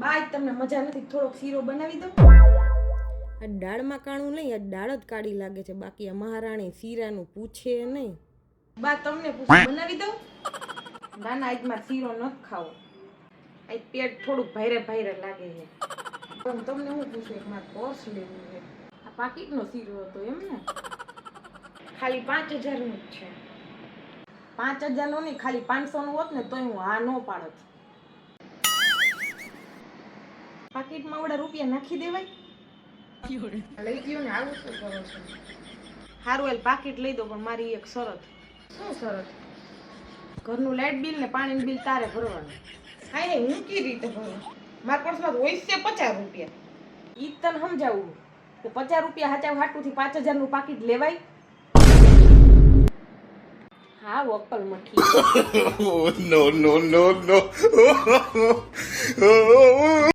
By તમને મજા નથી, થોડોક શીરો બનાવી દો. આ દાળમાં કાણું નહીં, આ દાળ જ કાળી લાગે છે. બાકી આ મહારાણી શીરાનું પૂછે નહીં. બા તમને પૂછું બનાવી દઉં? ના ના, આજ મારે શીરો નથી ખાવો. આજ પેટ થોડુંક ભાઈરે ભાઈરે લાગે છે. પણ તમને હું પૂછું, એક મારે પર્સ લેવું છે. આ પાકીટનો શીરો હતો એમ ને? ખાલી 5000 નું જ છે. 5000 નું નહીં, ખાલી 500 નું હોત ને તોય હું હા નો પાડત. પાકીટમાં વડા રૂપિયા નાખી દેવાય. લઈ ગયો ને, આવું શું કરો છો? સારું હાલ પાકીટ લઈ દો, પણ મારી એક શરત. શું શરત? ઘરનું લાઇટ બિલ ને પાણીનું બિલ તારે ભરવાનું. હા એ હું કઈ રીતે ભરું? મારા પર્સમાં હોય છે 50 રૂપિયા. ઈ તને સમજાવું કે 50 રૂપિયા હાચાવ હાટુથી 5000 નું પાકીટ લેવાય? હા વકલ મઠી. No, no, no, no.